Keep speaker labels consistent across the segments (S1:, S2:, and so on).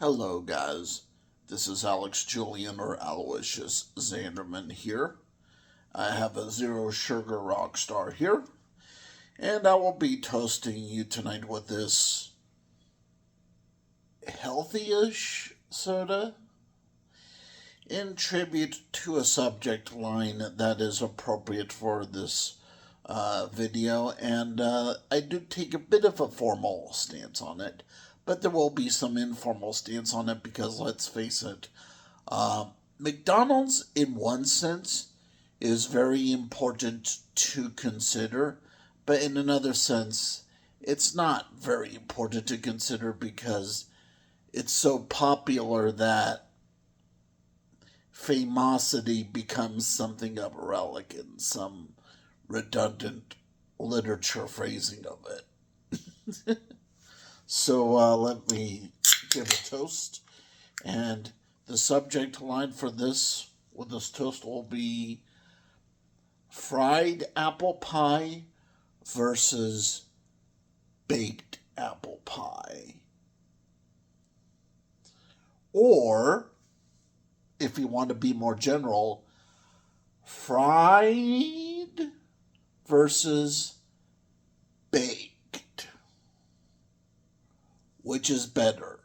S1: Hello, guys. This is Alex Julian or Aloysius Zanderman here. I have a zero sugar rock star here, and I will be toasting you tonight with this healthy ish soda in tribute to a subject line that is appropriate for this video, and I do take a bit of a formal stance on it, but there will be some informal stance on it because let's face it, uh, McDonald's, in one sense, is very important to consider, but in another sense, it's not very important to consider because it's so popular that famosity becomes something of a relic in some redundant literature phrasing of it. So let me give a toast, and the subject line for this with this toast will be fried apple pie versus baked apple pie. Or, if you want to be more general, fried versus baked. Which is better,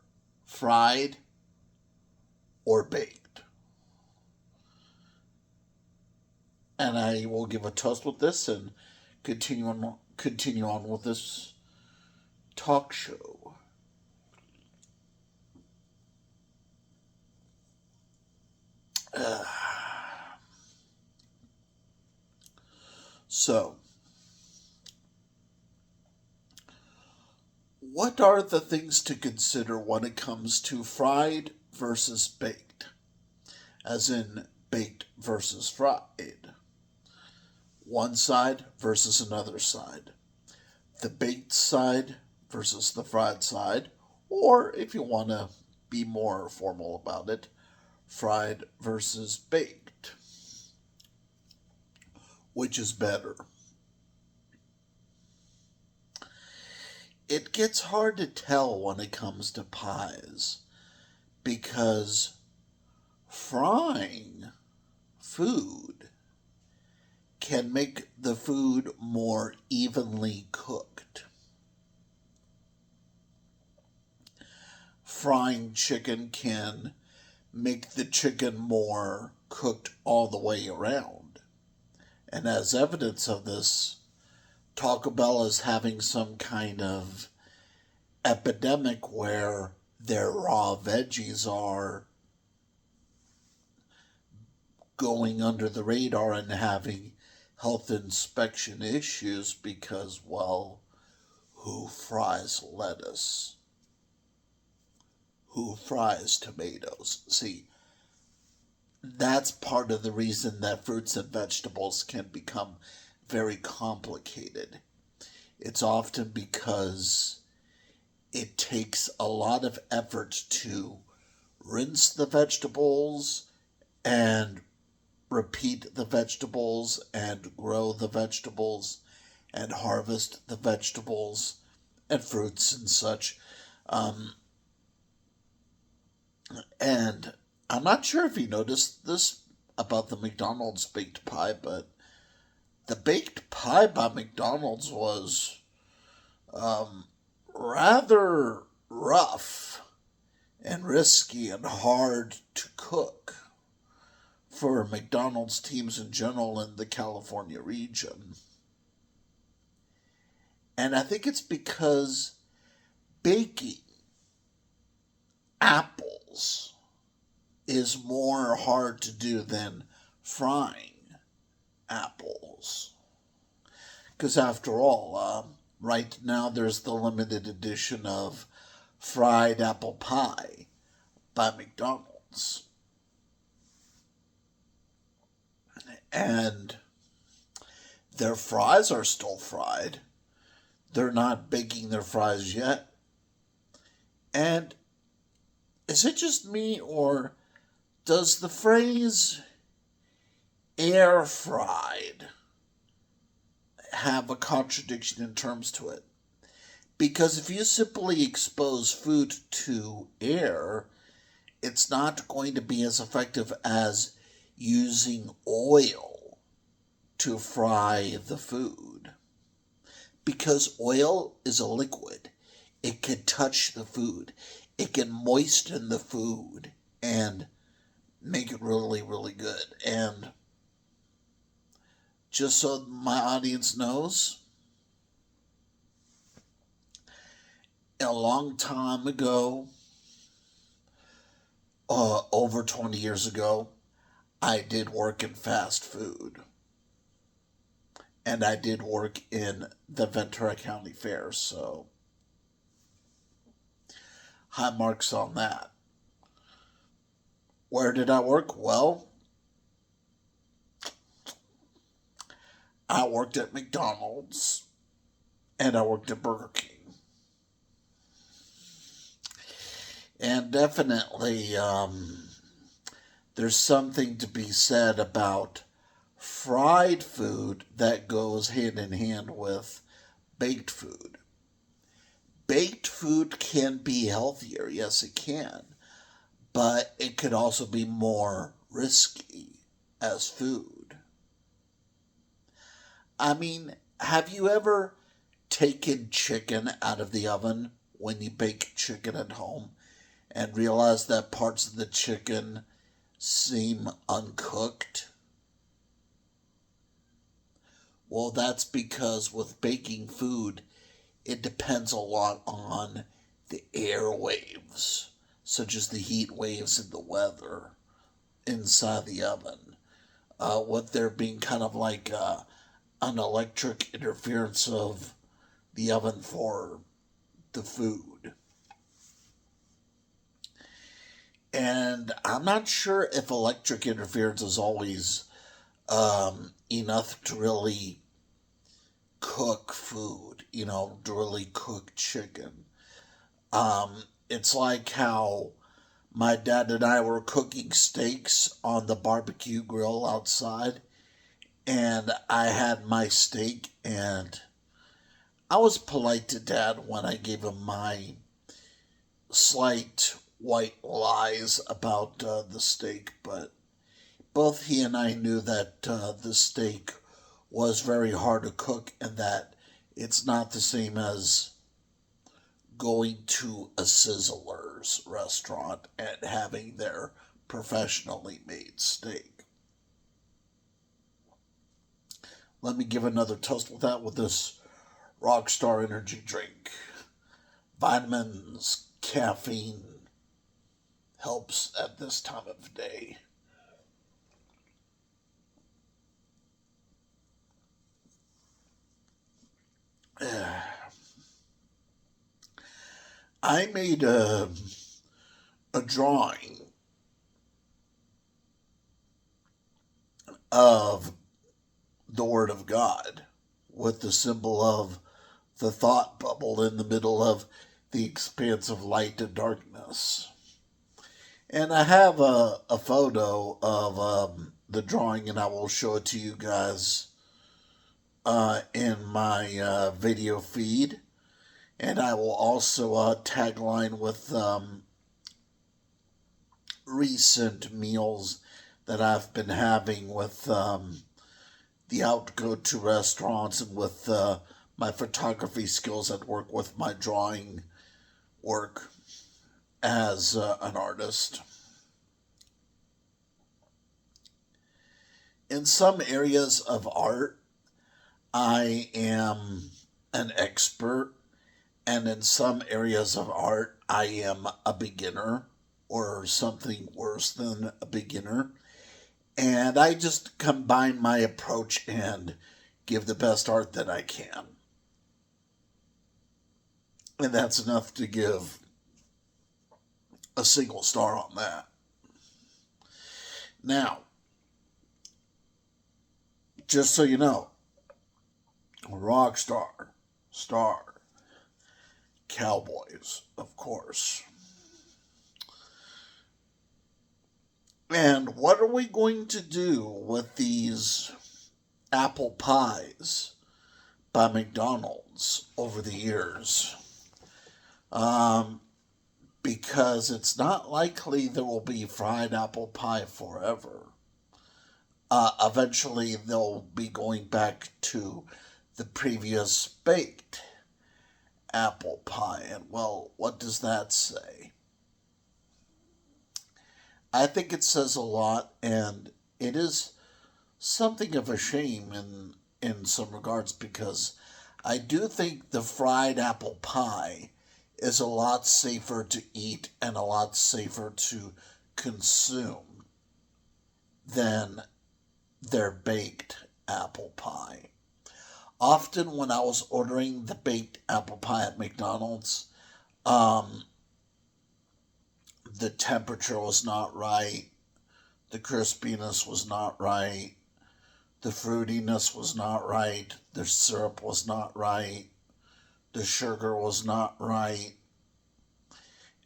S1: fried or baked? And I will give a toast with this and continue on with this talk show. So, what are the things to consider when it comes to fried versus baked? As in, baked versus fried. One side versus another side. The baked side versus the fried side. Or, if you want to be more formal about it, fried versus baked. Which is better? It gets hard to tell when it comes to pies because frying food can make the food more evenly cooked. Frying chicken can make the chicken more cooked all the way around. And as evidence of this, Taco Bell is having some kind of epidemic where their raw veggies are going under the radar and having health inspection issues because, well, who fries lettuce? Who fries tomatoes? See, that's part of the reason that fruits and vegetables can become very complicated. It's often because it takes a lot of effort to rinse the vegetables and repeat the vegetables and grow the vegetables and harvest the vegetables and fruits and such. Um, and I'm not sure if you noticed this about the McDonald's baked pie, but the baked pie by McDonald's was um, rather rough and risky and hard to cook for McDonald's teams in general in the California region. And I think it's because baking apples is more hard to do than frying apples. Because after all, right now there's the limited edition of fried apple pie by McDonald's. And their fries are still fried. They're not baking their fries yet. And is it just me, or does the phrase air fried have a contradiction in terms to it? Because if you simply expose food to air, it's not going to be as effective as using oil to fry the food. Because oil is a liquid, it can touch the food, it can moisten the food and make it really, really good. And just so my audience knows, a long time ago, over 20 years ago, I did work in fast food. And I did work in the Ventura County Fair, so high marks on that. Where did I work? Well, I worked at McDonald's and I worked at Burger King. And definitely, there's something to be said about fried food that goes hand in hand with baked food. Baked food can be healthier, yes, it can, but it could also be more risky as food. I mean, have you ever taken chicken out of the oven when you bake chicken at home and realized that parts of the chicken seem uncooked? Well, that's because with baking food, it depends a lot on the airwaves, such as the heat waves and the weather inside the oven. With there being kind of like an electric interference of the oven for the food. And I'm not sure if electric interference is always enough to really cook food, to really cook chicken. It's like how my dad and I were cooking steaks on the barbecue grill outside, and I had my steak, and I was polite to Dad when I gave him my slight white lies about the steak, but both he and I knew that the steak was very hard to cook and that it's not the same as going to a Sizzler's restaurant and having their professionally made steak. Let me give another toast with that with this Rockstar energy drink. Vitamins, caffeine helps at this time of day. I made a drawing of the Word of God with the symbol of the thought bubble in the middle of the expanse of light and darkness. And I have a photo of the drawing, and I will show it to you guys in my video feed. And I will also tagline with recent meals that I've been having with the out-go to restaurants and with my photography skills at work with my drawing work as an artist. In some areas of art, I am an expert, and in some areas of art, I am a beginner or something worse than a beginner. And I just combine my approach and give the best art that I can. And that's enough to give a single star on that. Now, just so you know, Rockstar, star, Cowboys, of course. And what are we going to do with these apple pies by McDonald's over the years? um, because it's not likely there will be fried apple pie forever. Eventually, they'll be going back to the previous baked apple pie. And, well, what does that say? I think it says a lot, and it is something of a shame in some regards, because I do think the fried apple pie is a lot safer to eat and a lot safer to consume than their baked apple pie. Often when I was ordering the baked apple pie at McDonald's, um, the temperature was not right, the crispiness was not right, the fruitiness was not right, the syrup was not right, the sugar was not right,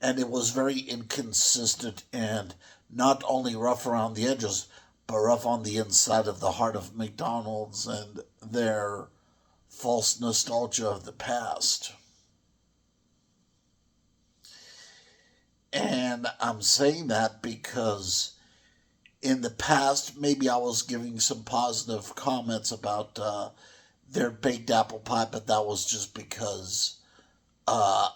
S1: and it was very inconsistent and not only rough around the edges, but rough on the inside of the heart of McDonald's and their false nostalgia of the past. And I'm saying that because in the past, maybe I was giving some positive comments about their baked apple pie, but that was just because uh,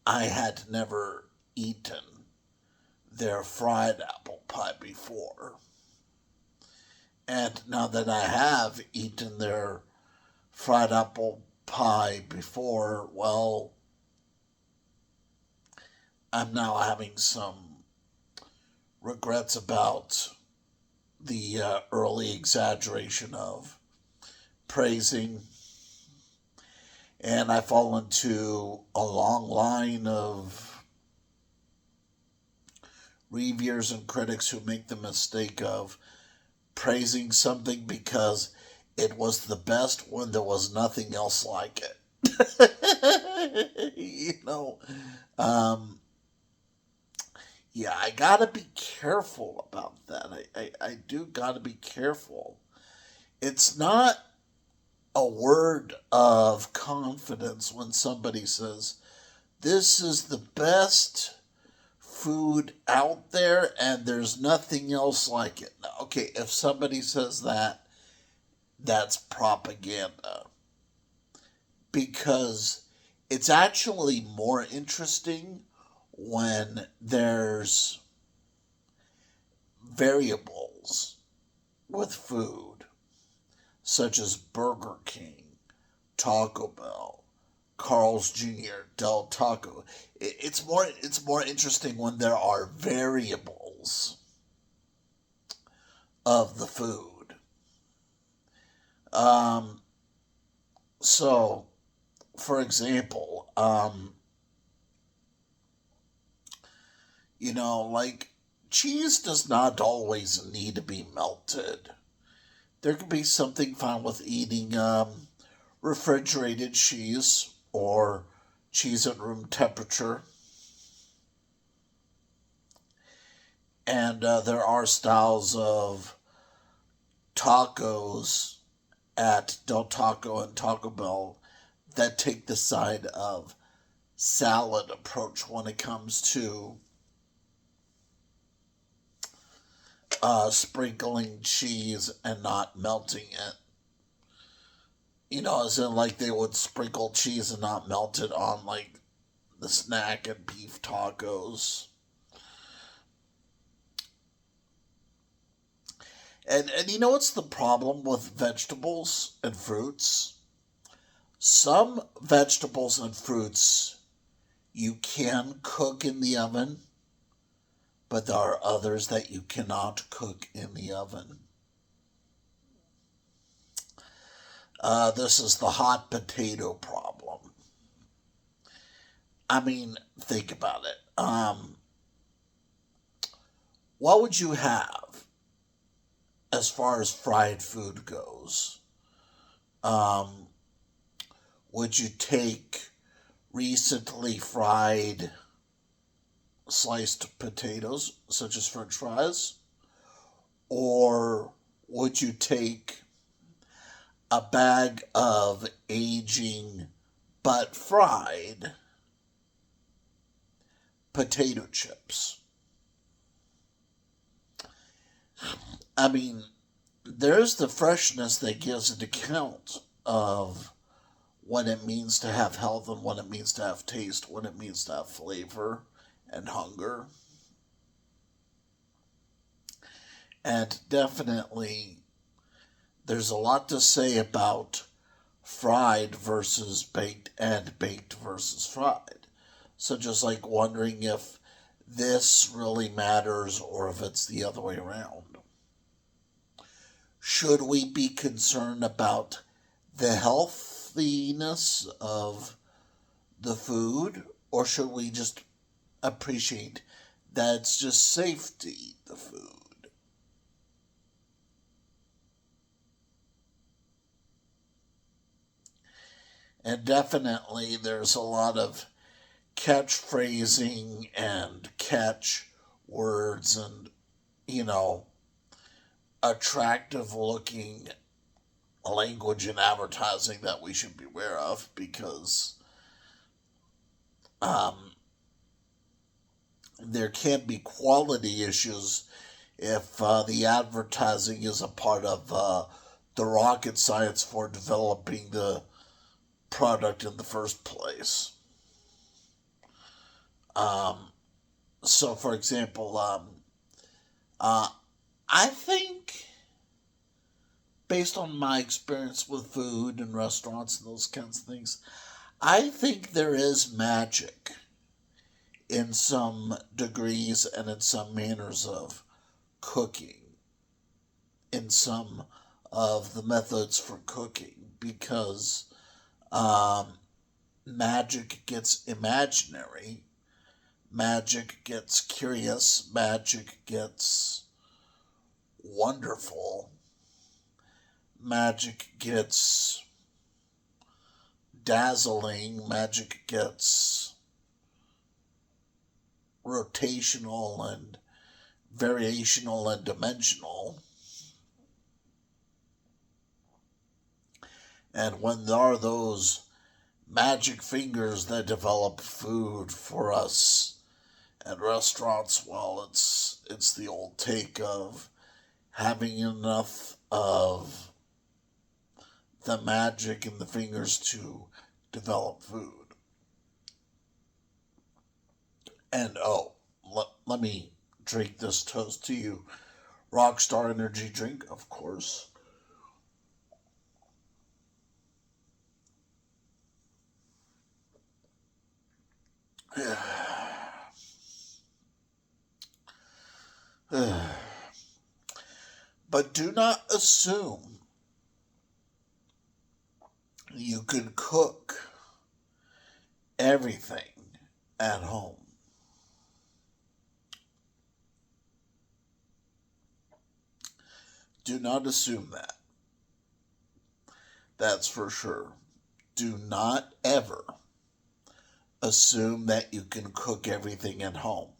S1: I had never eaten their fried apple pie before. And now that I have eaten their fried apple pie before, well, I'm now having some regrets about the early exaggeration of praising, and I fall into a long line of reviewers and critics who make the mistake of praising something because it was the best when there was nothing else like it. you know, um, yeah, I gotta be careful about that. I do gotta be careful. It's not a word of confidence when somebody says, this is the best food out there and there's nothing else like it. Now, okay, if somebody says that, that's propaganda. Because it's actually more interesting when there's variables with food, such as Burger King, Taco Bell, Carl's Jr., Del Taco. It's more interesting when there are variables of the food. Um, so, for example, like cheese does not always need to be melted. There can be something fine with eating refrigerated cheese or cheese at room temperature. And there are styles of tacos at Del Taco and Taco Bell that take the side of salad approach when it comes to sprinkling cheese and not melting it. As in, like, they would sprinkle cheese and not melt it on, like, the snack and beef tacos. And you know what's the problem with vegetables and fruits? Some vegetables and fruits you can cook in the oven, but there are others that you cannot cook in the oven. This is the hot potato problem. I mean, think about it. What would you have as far as fried food goes? Um, would you take recently fried sliced potatoes, such as French fries? Or would you take a bag of aging but fried potato chips. I mean, there's the freshness that gives an account of what it means to have health and what it means to have taste, what it means to have flavor and hunger. And definitely, there's a lot to say about fried versus baked and baked versus fried. So just like wondering if this really matters or if it's the other way around. Should we be concerned about the healthiness of the food, or should we just appreciate that it's just safe to eat the food? And definitely there's a lot of catchphrasing and catch words and, you know, attractive looking language in advertising that we should be aware of because um, there can be quality issues if the advertising is a part of the rocket science for developing the product in the first place. Um, so, for example, uh, I think, based on my experience with food and restaurants and those kinds of things, I think there is magic in some degrees and in some manners of cooking, in some of the methods for cooking, because um, magic gets imaginary, magic gets curious, magic gets wonderful, magic gets dazzling, magic gets rotational and variational and dimensional. And when there are those magic fingers that develop food for us at restaurants, well, it's the old take of having enough of the magic in the fingers to develop food. And oh, let me drink this toast to you. Rockstar Energy drink, of course. But do not assume you can cook everything at home. Do not assume that. That's for sure. Do not ever assume that you can cook everything at home.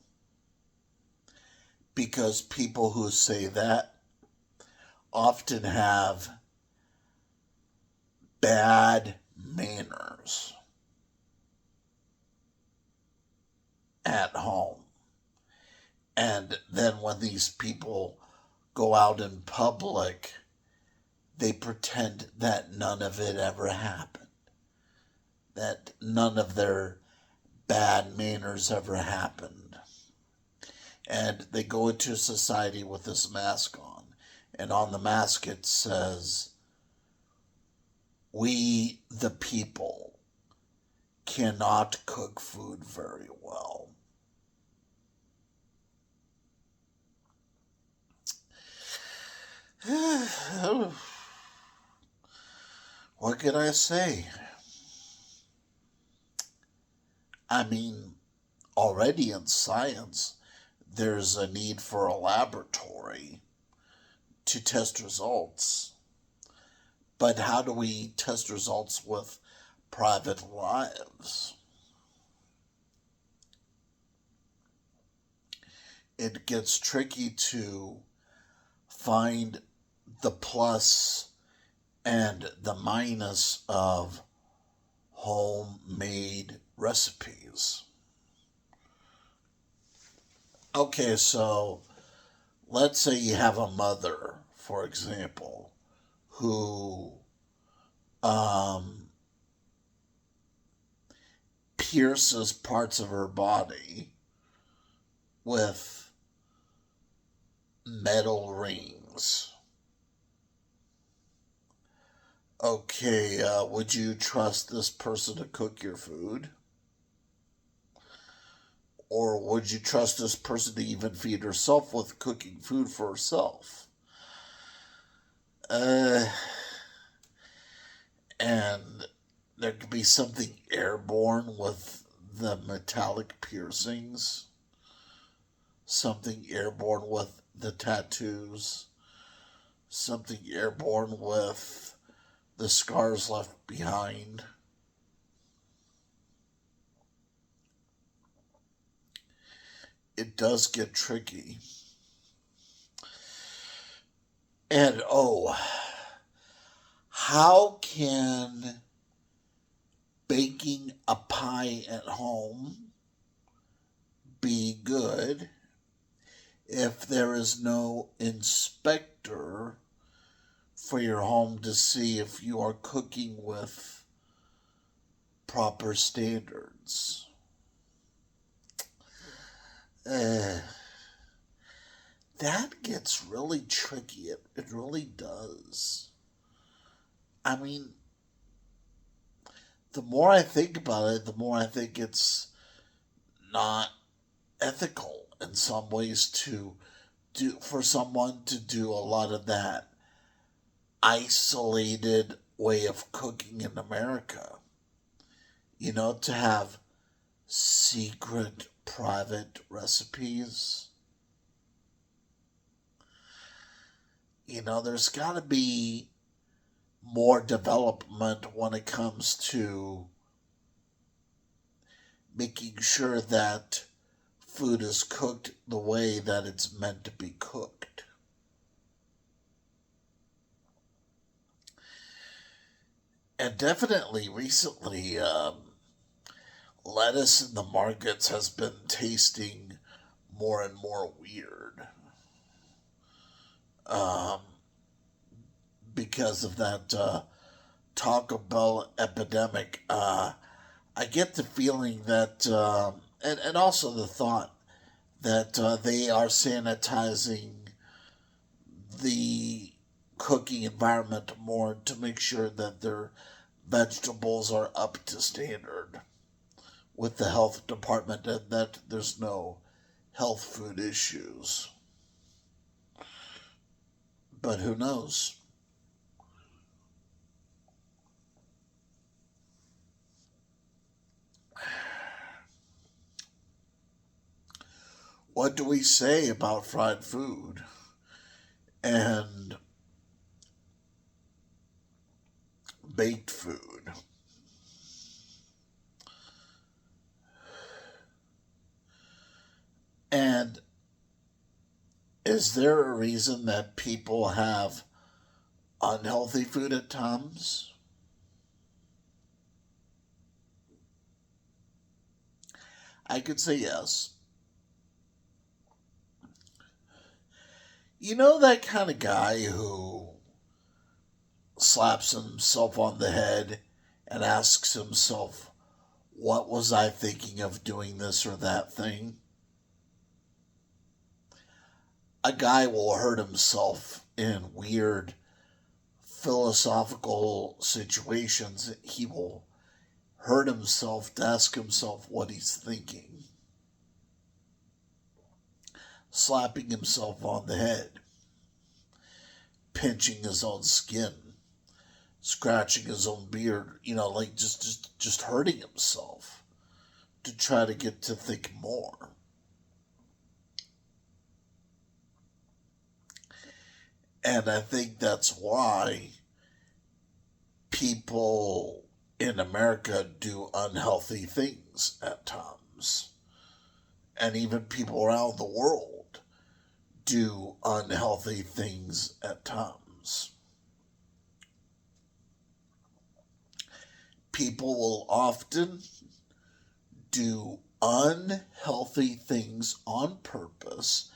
S1: Because people who say that often have bad manners at home. And then when these people go out in public, they pretend that none of it ever happened, that none of their bad manners ever happened. And they go into society with this mask on. And on the mask it says, "We, the people, cannot cook food very well." What can I say? I mean, already in science, there's a need for a laboratory to test results. But how do we test results with private lives? It gets tricky to find the plus and the minus of homemade recipes. Okay, so let's say you have a mother, for example, who um, pierces parts of her body with metal rings. Okay, would you trust this person to cook your food? Or would you trust this person to even feed herself with cooking food for herself? Uh, and there could be something airborne with the metallic piercings, something airborne with the tattoos, something airborne with the scars left behind. It does get tricky. And oh, how can baking a pie at home be good if there is no inspector for your home to see if you are cooking with proper standards? Uh, that gets really tricky. It really does. I mean, the more I think about it, the more I think it's not ethical in some ways to do for someone to do a lot of that isolated way of cooking in America. You know, to have secret private recipes. You know, there's got to be more development when it comes to making sure that food is cooked the way that it's meant to be cooked. And definitely recently, lettuce in the markets has been tasting more and more weird um, because of that Taco Bell epidemic. I get the feeling that, and also the thought that they are sanitizing the cooking environment more to make sure that their vegetables are up to standard with the health department and that there's no health food issues. But who knows? What do we say about fried food and baked food? And is there a reason that people have unhealthy food at times? I could say yes. You know that kind of guy who slaps himself on the head and asks himself, what was I thinking of doing this or that thing? A guy will hurt himself in weird philosophical situations. He will hurt himself to ask himself what he's thinking, slapping himself on the head, pinching his own skin, scratching his own beard, you know, like just hurting himself to try to get to think more. And I think that's why people in America do unhealthy things at times. And even people around the world do unhealthy things at times. People will often do unhealthy things on purpose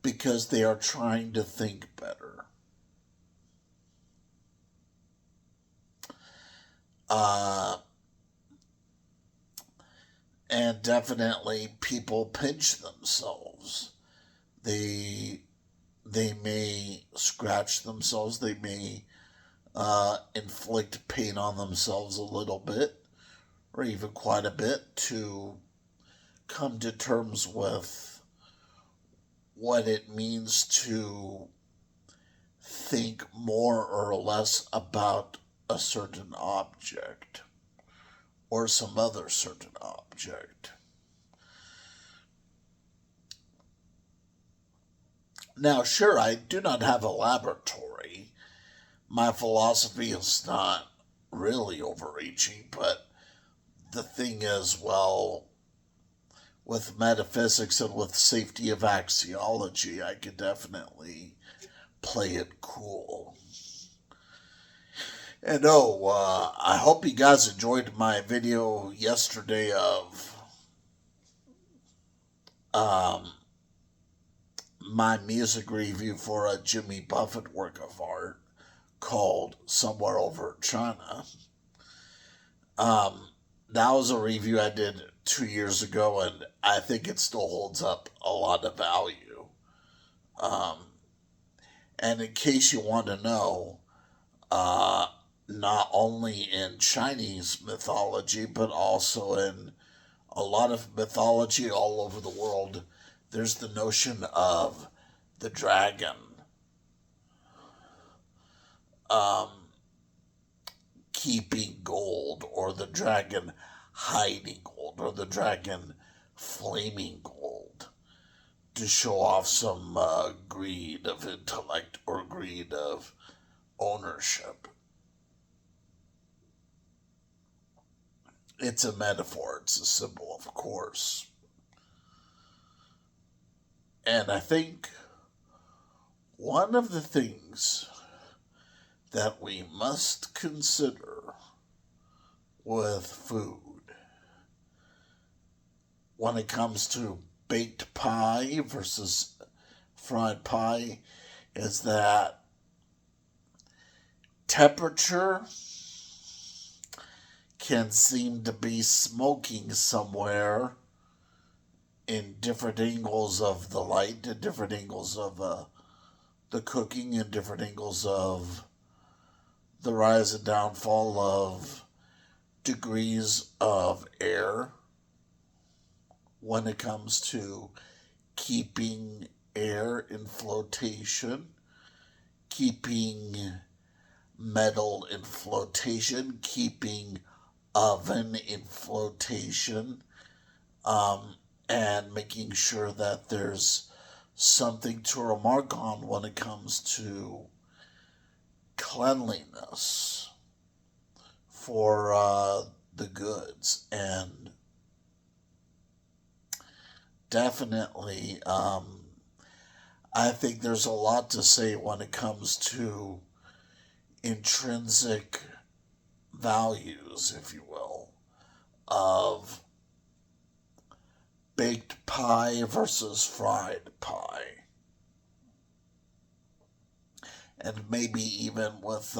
S1: because they are trying to think better. And definitely people pinch themselves. They they may scratch themselves. They may inflict pain on themselves a little bit, or even quite a bit, to come to terms with what it means to think more or less about a certain object or some other certain object. Now, sure, I do not have a laboratory. My philosophy is not really overreaching, but the thing is, well, with metaphysics and with safety of axiology, I could definitely play it cool. And I hope you guys enjoyed my video yesterday of my music review for a Jimmy Buffett work of art called Somewhere Over China. That was a review I did 2 years ago, and I think it still holds up a lot of value. And in case you want to know, not only in Chinese mythology, but also in a lot of mythology all over the world, there's the notion of the dragon keeping gold, or the dragon hiding gold, or the dragon flaming gold, to show off some greed of intellect or greed of ownership. It's a metaphor, it's a symbol, of course. And I think one of the things that we must consider with food when it comes to baked pie versus fried pie is that temperature can seem to be smoking somewhere in different angles of the light, in different angles of the cooking, in different angles of the rise and downfall of degrees of air when it comes to keeping air in flotation, keeping metal in flotation, keeping oven in flotation, and making sure that there's something to remark on when it comes to cleanliness for the goods. And definitely, I think there's a lot to say when it comes to intrinsic values, if you will, of baked pie versus fried pie. And maybe even with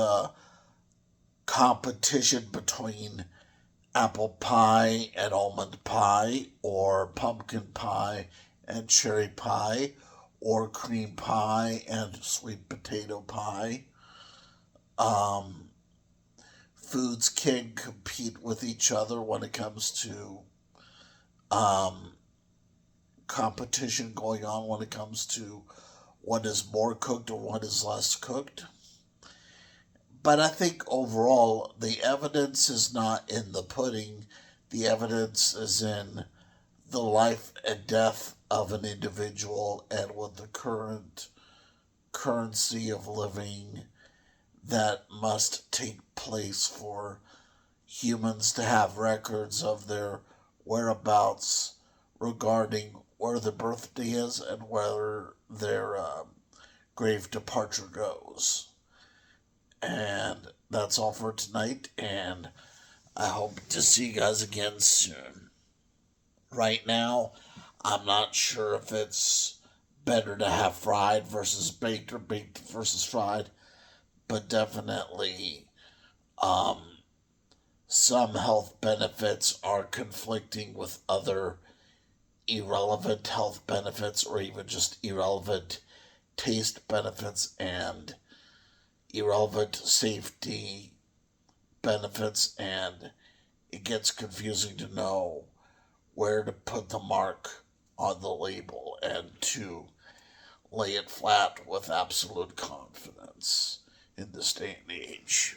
S1: competition between apple pie and almond pie, or pumpkin pie and cherry pie, or cream pie and sweet potato pie. Foods can compete with each other when it comes to competition going on when it comes to what is more cooked or what is less cooked. But I think overall, the evidence is not in the pudding. The evidence is in the life and death of an individual, and with the current currency of living that must take place for humans to have records of their whereabouts regarding where the birthday is and where their grave departure goes. And that's all for tonight, and I hope to see you guys again soon. Right now, I'm not sure if it's better to have fried versus baked or baked versus fried, but definitely some health benefits are conflicting with other irrelevant health benefits or even just irrelevant taste benefits and irrelevant safety benefits, and it gets confusing to know where to put the mark on the label and to lay it flat with absolute confidence in this day and age.